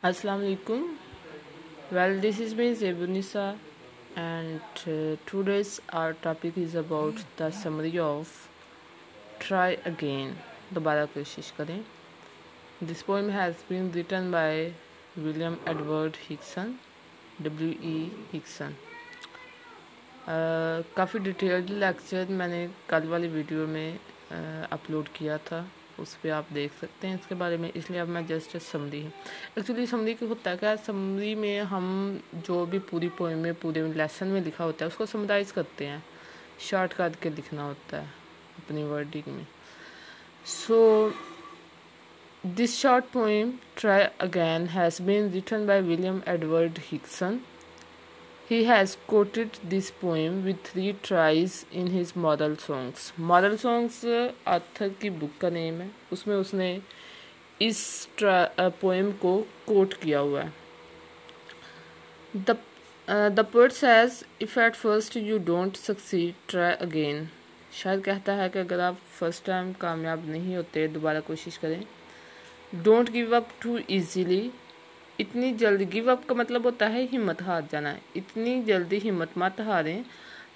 Assalamu alaikum. Well, this is me Zebunisa, and today's our topic is about the summary of Try Again. दोबारा कोशिश करें. This poem has been written by William Edward Hickson, W.E. Hickson. काफ़ी detailed lecture मैंने कल वाली video में upload किया था, उस पर आप देख सकते हैं इसके बारे में, इसलिए अब मैं जस्ट समरी है. एक्चुअली समरी क्या होता है, क्या समरी में हम जो भी पूरी पोएम में पूरे लेसन में लिखा होता है उसको समराइज करते हैं, शॉर्ट करके लिखना होता है अपनी वर्डिंग में. So this short poem try again has been written by William Edward Hickson. He has quoted this poem with 3 tries in his Model Songs. Model Songs author की बुक का नेम है, उसमें उसने इस पोएम को coat किया हुआ है. The poet says, if at first you don't succeed, try again. शायद कहता है कि अगर आप फर्स्ट टाइम कामयाब नहीं होते दोबारा कोशिश करें. Don't give up too easily. इतनी जल्दी, गिव अप का मतलब होता है हिम्मत हार जाना. इतनी जल्दी हिम्मत मत हारें.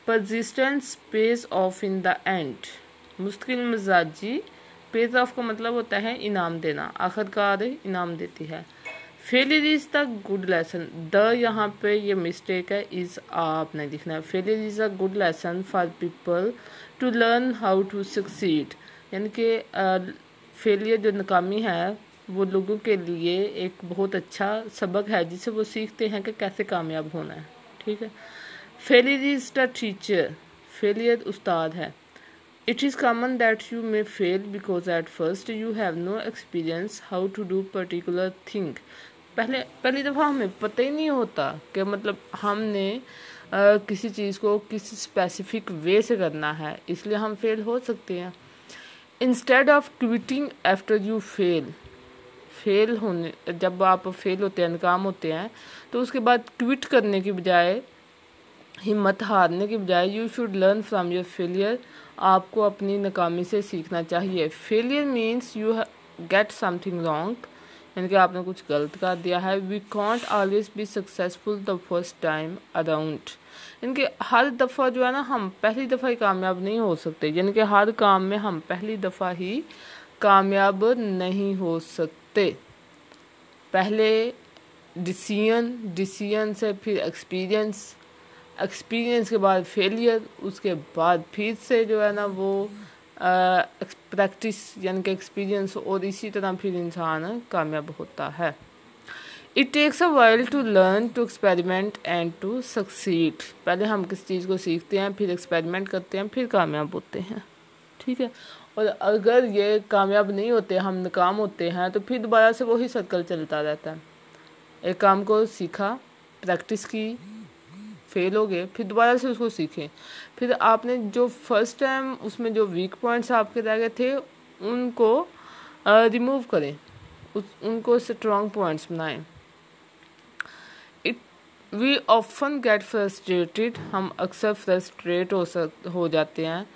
Persistence page of in the end. मुश्किल मिजाजी, पेज ऑफ का मतलब होता है इनाम देना, आखिरकार इनाम देती है. Failure is the good lesson. The यहाँ पे ये मिस्टेक है, इज आपने लिखना है. Failure is a good lesson for people to learn how to succeed. यानी कि फेलियर जो नाकामी है वो लोगों के लिए एक बहुत अच्छा सबक है जिसे वो सीखते हैं कि कैसे कामयाब होना है. ठीक है. Failure is the teacher. Failure उस्ताद है. It is common that you may fail because at first you have no experience how to do particular thing. पहली दफ़ा हमें पता ही नहीं होता कि मतलब हमने किसी चीज़ को किसी स्पेसिफिक वे से करना है, इसलिए हम फेल हो सकते हैं. Instead of quitting after you fail. Fail होने, जब आप फेल होते हैं, नाकाम होते हैं, तो उसके बाद क्विट करने की बजाय, हिम्मत हारने की बजाय, you should learn from your failure. आपको अपनी नाकामी से सीखना चाहिए. Failure means you get something wrong, यानी कि आपने कुछ गलत कर दिया है. We can't always be successful the first time around. इनके हर दफ़ा जो है ना, हम पहली दफ़ा ही कामयाब नहीं हो सकते, यानी कि हर काम में हम पहली दफ़ा ही कामयाब नहीं हो सकते. पहले डिसीजन से फिर एक्सपीरियंस के बाद फेलियर, उसके बाद फिर से जो है ना वो प्रैक्टिस यानी कि एक्सपीरियंस, और इसी तरह फिर इंसान कामयाब होता है. It takes a while to learn, to experiment and to succeed. पहले हम किस चीज़ को सीखते हैं, फिर एक्सपेरिमेंट करते हैं, फिर कामयाब होते हैं. ठीक है. और अगर ये कामयाब नहीं होते, हम नाकाम होते हैं, तो फिर दोबारा से वही सर्कल चलता रहता है. एक काम को सीखा, प्रैक्टिस की, फेल हो गए, फिर दोबारा से उसको सीखें. फिर आपने जो फर्स्ट टाइम उसमें जो वीक पॉइंट्स आपके रह गए थे उनको रिमूव करें, उनको स्ट्रॉन्ग पॉइंट्स बनाएं. We often get frustrated. हम अक्सर फ्रस्ट्रेट हो जाते हैं,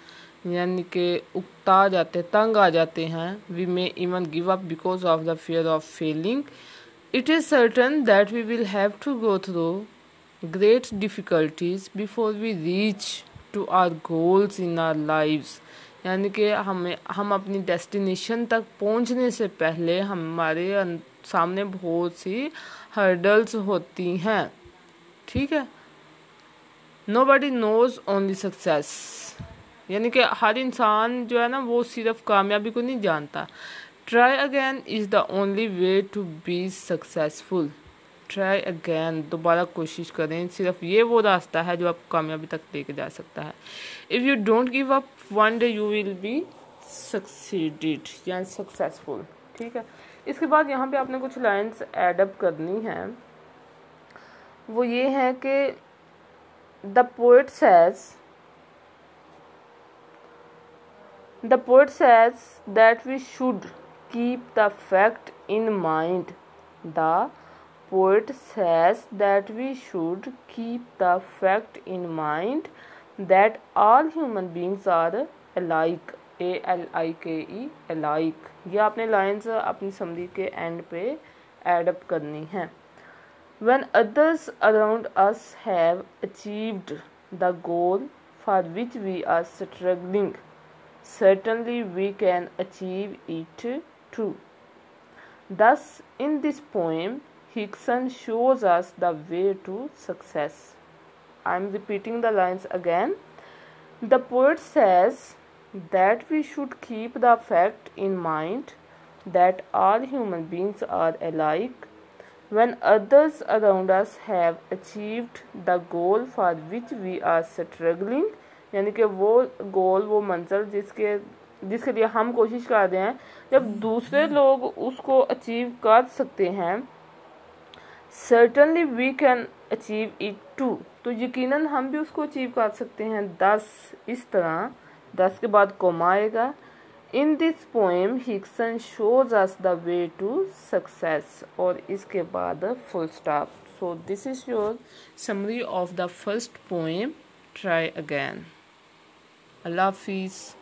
यानी कि उकता जाते हैं, तंग आ जाते हैं. We may even give up because of the fear of failing. It is certain that we will have to go through great difficulties before we reach to our goals in our lives. यानी कि हम अपनी destination तक पहुंचने से पहले हमारे सामने बहुत सी हर्डल्स होती हैं. ठीक है. Nobody knows only success. यानी कि हर इंसान जो है ना वो सिर्फ कामयाबी को नहीं जानता. Try again is the only way to be successful. Try again, दोबारा कोशिश करें, सिर्फ ये वो रास्ता है जो आपको कामयाबी तक लेके जा सकता है. If you don't give up one day you will be succeeded या सक्सेसफुल. ठीक है. इसके बाद यहाँ पे आपने कुछ लाइंस एडअप करनी हैं. वो ये है कि the poet says that we should keep the fact in mind. The poet says that we should keep the fact in mind that all human beings are alike. ALIKE, alike. ये आपने lines अपनी summary के and पे add up करनी है। When others around us have achieved the goal for which we are struggling, certainly we can achieve it too. Thus, in this poem, Hickson shows us the way to success. I am repeating the lines again. The poet says that we should keep the fact in mind that all human beings are alike. When others around us have achieved the goal for which we are struggling, यानी कि वो गोल, वो मंजिल जिसके लिए हम कोशिश कर रहे हैं, जब दूसरे लोग उसको अचीव कर सकते हैं, certainly we can achieve it too, तो यकीनन हम भी उसको अचीव कर सकते हैं। 10 इस तरह 10 के बाद कोमा आएगा। In this poem, Hickson shows us the way to success और इसके बाद full stop. So this is your summary of the first poem. Try again. Allah Hafiz.